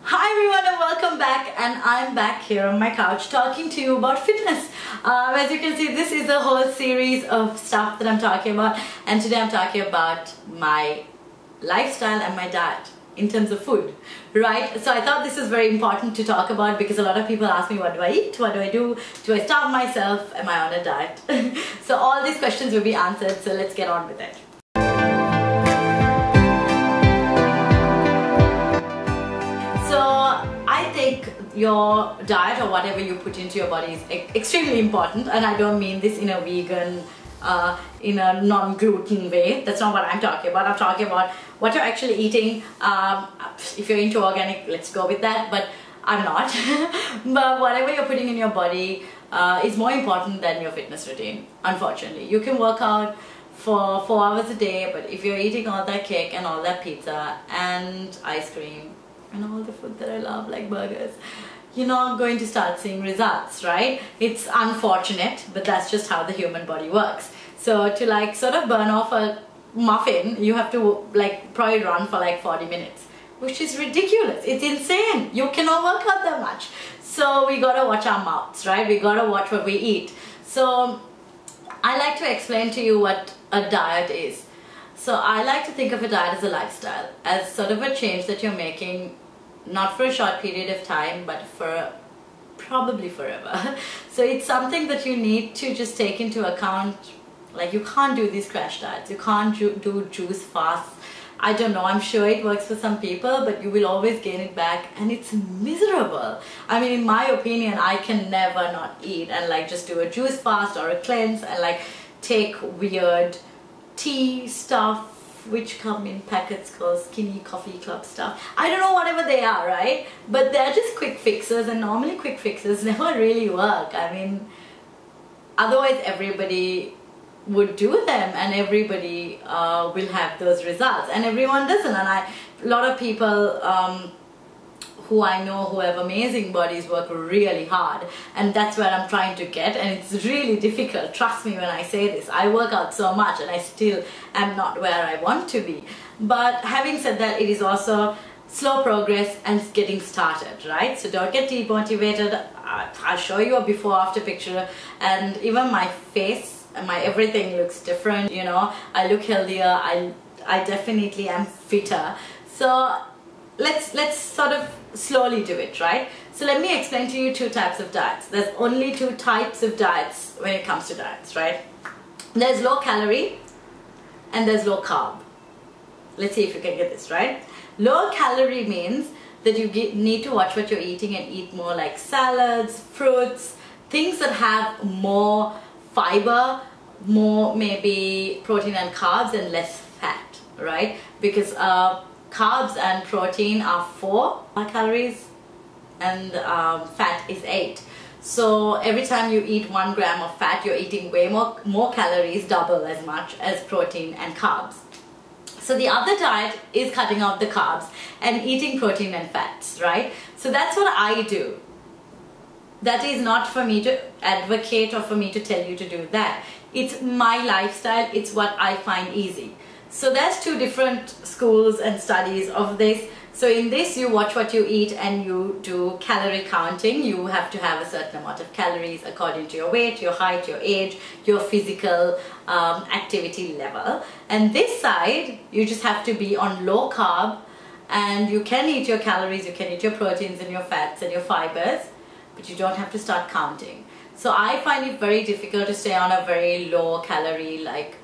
Hi everyone and welcome back, and I'm back here on my couch talking to you about fitness. As you can see, this is a whole series of stuff that I'm talking about, and today I'm talking about my lifestyle and my diet in terms of food, right? So I thought this is very important to talk about because a lot of people ask me, what do I eat? What do I do? Do I starve myself? Am I on a diet? So all these questions will be answered, so let's get on with it. I think your diet or whatever you put into your body is extremely important, and I don't mean this in a vegan, in a non-gluten way. That's not what I'm talking about. I'm talking about what you're actually eating. If you're into organic, let's go with that, but I'm not. But whatever you're putting in your body is more important than your fitness routine, unfortunately. You can work out for 4 hours a day, but if you're eating all that cake and all that pizza and ice cream and all the food that I love, like burgers, you're not going to start seeing results, right? It's unfortunate, but that's just how the human body works. So to like sort of burn off a muffin, you have to like probably run for like 40 minutes, which is ridiculous. It's insane. You cannot work out that much. So we gotta watch our mouths, right? We gotta watch what we eat. So I like to explain to you what a diet is. So I like to think of a diet as a lifestyle, as sort of a change that you're making, not for a short period of time, but for probably forever. So it's something that you need to just take into account. Like, you can't do these crash diets, you can't do juice fasts. I don't know, I'm sure it works for some people, but you will always gain it back, and it's miserable. I mean, in my opinion, I can never not eat and like just do a juice fast or a cleanse and like take weird tea stuff which come in packets called skinny coffee club stuff. I don't know, whatever they are, right? But they're just quick fixes, and normally quick fixes never really work. I mean, otherwise everybody would do them and everybody will have those results, and everyone doesn't. And a lot of people who I know who have amazing bodies work really hard, and that's where I'm trying to get, and it's really difficult. Trust me when I say this. I work out so much and I still am not where I want to be. But having said that, it is also slow progress and getting started, right? So don't get demotivated. I'll show you a before after picture, and even my face and my everything looks different, you know. I look healthier, I definitely am fitter. So let's sort of slowly do it, right? So let me explain to you 2 types of diets. There's only 2 types of diets when it comes to diets, right? There's low calorie and there's low carb. Let's see if you can get this right. Low calorie means that you need to watch what you're eating and eat more like salads, fruits, things that have more fiber, more maybe protein and carbs, and less fat, right? Because carbs and protein are 4 calories and fat is 8. So every time you eat 1 gram of fat, you're eating way more calories, double as much as protein and carbs. So the other diet is cutting out the carbs and eating protein and fats, right? So that's what I do. That is not for me to advocate or for me to tell you to do that. It's my lifestyle, it's what I find easy. So there's 2 different schools and studies of this. So in this, you watch what you eat and you do calorie counting. You have to have a certain amount of calories according to your weight, your height, your age, your physical activity level. And this side, you just have to be on low carb, and you can eat your calories, you can eat your proteins and your fats and your fibers, but you don't have to start counting. So I find it very difficult to stay on a very low calorie, like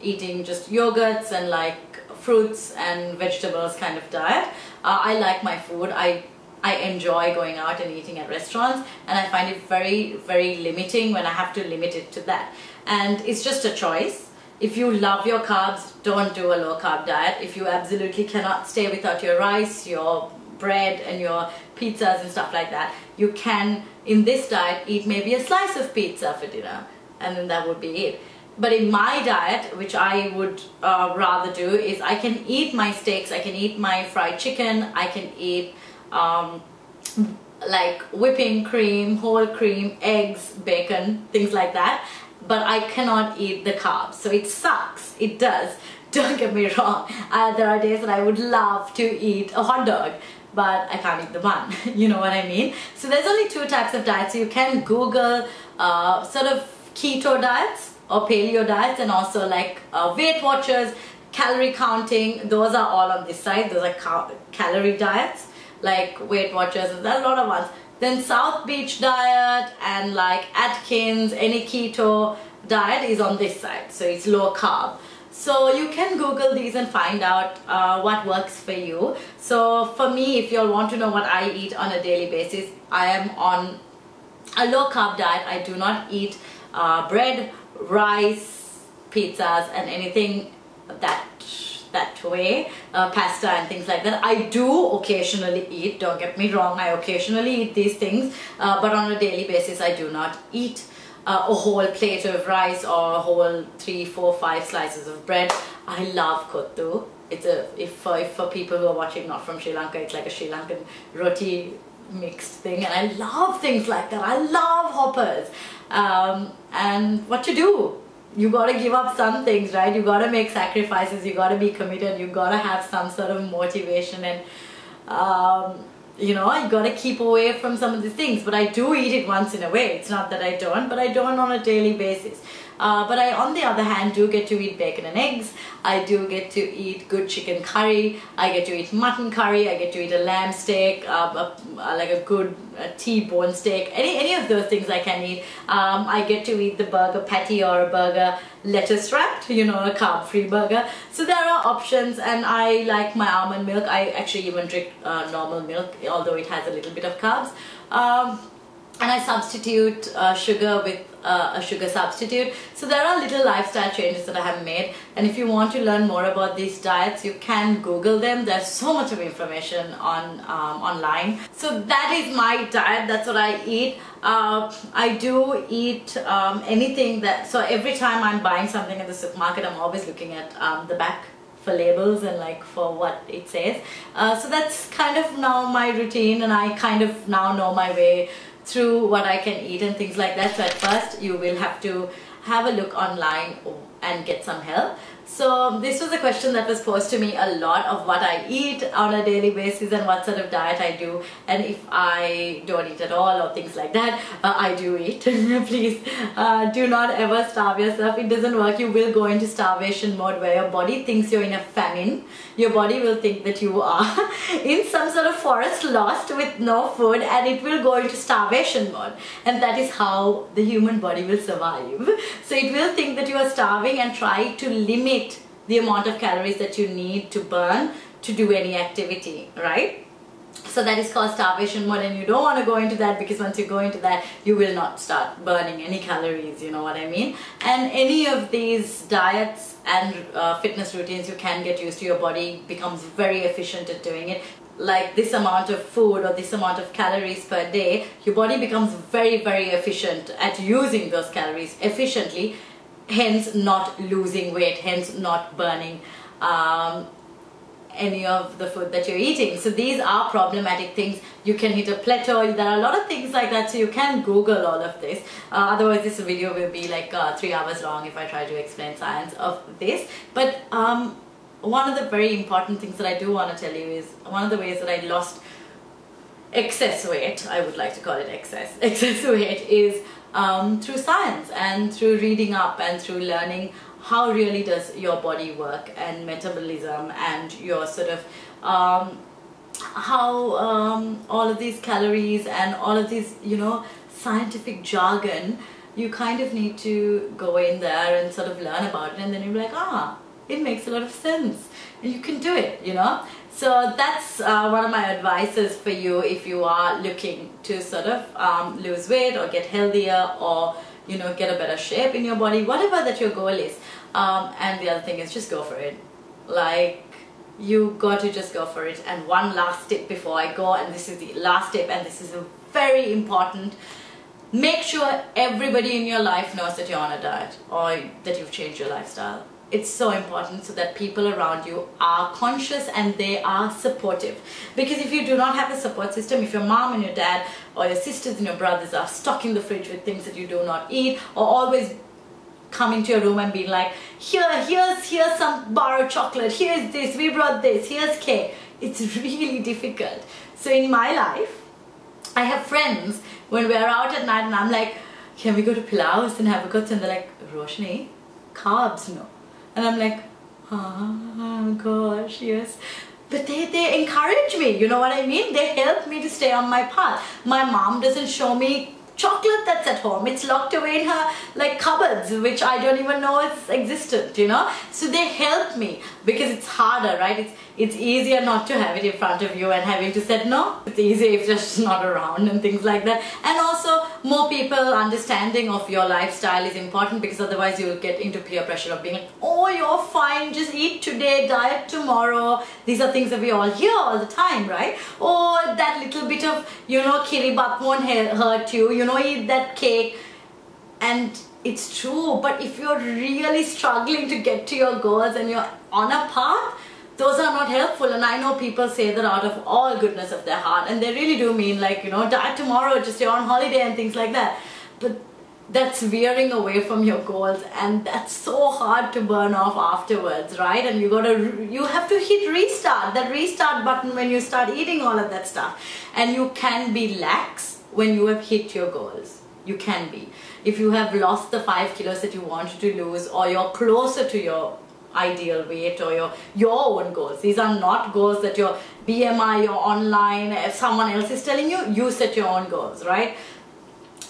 eating just yogurts and like fruits and vegetables kind of diet. I like my food. I enjoy going out and eating at restaurants, and I find it very, very limiting when I have to limit it to that. And it's just a choice. If you love your carbs, don't do a low carb diet. If you absolutely cannot stay without your rice, your bread and your pizzas and stuff like that, you can, in this diet, eat maybe a slice of pizza for dinner, and then that would be it. But in my diet, which I would rather do, is I can eat my steaks, I can eat my fried chicken, I can eat like whipping cream, whole cream, eggs, bacon, things like that. But I cannot eat the carbs. So it sucks, it does. Don't get me wrong. There are days that I would love to eat a hot dog, but I can't eat the bun. You know what I mean? So there's only 2 types of diets. So you can Google sort of keto diets or paleo diets, and also like Weight Watchers, calorie counting. Those are all on this side. Those are calorie diets, like Weight Watchers, and there are a lot of ones. Then South Beach diet and like Atkins, any keto diet is on this side. So it's low carb. So you can Google these and find out what works for you. So for me, if you all want to know what I eat on a daily basis, I am on a low carb diet. I do not eat bread, rice, pizzas, and anything that way, pasta and things like that. I do occasionally eat, don't get me wrong, I occasionally eat these things, but on a daily basis I do not eat a whole plate of rice or a whole 3, 4, 5 slices of bread. I love kottu. It's if for people who are watching not from Sri Lanka, it's like a Sri Lankan roti mixed thing, and I love things like that. I love hoppers. And what to do? You gotta give up some things, right? You gotta make sacrifices, you gotta be committed, you gotta have some sort of motivation, and you know, you gotta keep away from some of these things. But I do eat it once in a way. It's not that I don't, but I don't on a daily basis. But I, on the other hand, do get to eat bacon and eggs. I do get to eat good chicken curry. I get to eat mutton curry. I get to eat a lamb steak, like a good T-bone steak. Any of those things I can eat. I get to eat the burger patty or a burger lettuce wrapped, you know, a carb-free burger. So there are options, and I like my almond milk. I actually even drink normal milk, although it has a little bit of carbs. And I substitute sugar with a sugar substitute. So there are little lifestyle changes that I have made, and if you want to learn more about these diets, you can Google them. There's so much of information on online. So that is my diet. That's what I eat. I do eat anything that, so every time I'm buying something at the supermarket, I'm always looking at the back for labels and like for what it says. So that's kind of now my routine, and I kind of now know my way through what I can eat and things like that. So at first you will have to have a look online and get some help. So this was a question that was posed to me a lot, of what I eat on a daily basis and what sort of diet I do, and if I don't eat at all or things like that. I do eat. Please do not ever starve yourself. It doesn't work. You will go into starvation mode where your body thinks you're in a famine. Your body will think that you are in some sort of forest lost with no food, and it will go into starvation mode, and that is how the human body will survive. So it will think that you are starving and try to limit the amount of calories that you need to burn to do any activity, right? So that is called starvation mode, and you don't want to go into that, because once you go into that, you will not start burning any calories, you know what I mean? And any of these diets and fitness routines, you can get used to. Your body becomes very efficient at doing it. Like this amount of food or this amount of calories per day, your body becomes very, very efficient at using those calories efficiently, hence not losing weight, hence not burning any of the food that you're eating. So these are problematic things. You can hit a plateau. There are a lot of things like that, so you can Google all of this. Otherwise this video will be like 3 hours long if I try to explain science of this. But one of the very important things that I do want to tell you is, one of the ways that I lost excess weight, I would like to call it excess weight, is through science and through reading up and through learning how really does your body work, and metabolism, and your sort of how all of these calories and all of these, you know, scientific jargon, you kind of need to go in there and sort of learn about it, and then you're like, ah, it makes a lot of sense, and you can do it, you know. So that's one of my advices for you if you are looking to sort of lose weight or get healthier, or, you know, get a better shape in your body, whatever that your goal is. And the other thing is, just go for it. Like, you got to just go for it. And one last tip before I go, and this is the last tip, and this is a very important. Make sure everybody in your life knows that you're on a diet, or that you've changed your lifestyle. It's so important, so that people around you are conscious and they are supportive. Because if you do not have a support system, if your mom and your dad or your sisters and your brothers are stocking the fridge with things that you do not eat, or always coming to your room and being like, here's some bar of chocolate, here's this, we brought this, here's cake, it's really difficult So in my life, I have friends when we're out at night and I'm like, can we go to Pilaus and have a good? And they're like, Roshni, carbs, no. And I'm like, oh gosh, yes. But they encourage me, you know what I mean? They help me to stay on my path. My mom doesn't show me chocolate that's at home. It's locked away in her like cupboards, which I don't even know it's existent, you know. So they help me because it's harder, right? It's easier not to have it in front of you and having to say no. It's easier if they're just not around and things like that. And also more people understanding of your lifestyle is important, because otherwise you will get into peer pressure of being like, oh, you're fine, just eat today, diet tomorrow. These are things that we all hear all the time, right? Or that little bit of, you know, kiribat won't hurt you, you know, eat that cake. And it's true, but if you're really struggling to get to your goals and you're on a path, those are not helpful. And I know people say that out of all goodness of their heart, and they really do mean like, you know, diet tomorrow, just you're on holiday and things like that. But that's veering away from your goals, and that's so hard to burn off afterwards, right? And you have to hit restart, that restart button when you start eating all of that stuff. And you can be lax when you have hit your goals. You can be. If you have lost the 5 kilos that you wanted to lose, or you're closer to your ideal weight, or your own goals. These are not goals that your BMI, your online, if someone else is telling you, you set your own goals, right?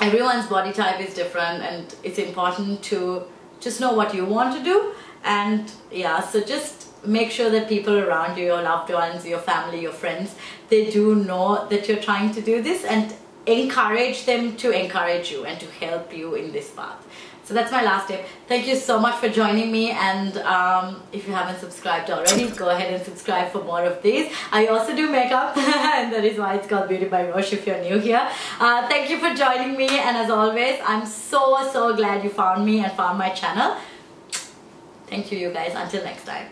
Everyone's body type is different, and it's important to just know what you want to do. And yeah, so just make sure that people around you, your loved ones, your family, your friends, they do know that you're trying to do this, and encourage them to encourage you and to help you in this path. So that's my last tip. Thank you so much for joining me, and if you haven't subscribed already, go ahead and subscribe for more of these. I also do makeup and that is why it's called Beauty by Rosh if you're new here. Thank you for joining me, and as always, I'm so glad you found me and found my channel. Thank you, you guys. Until next time.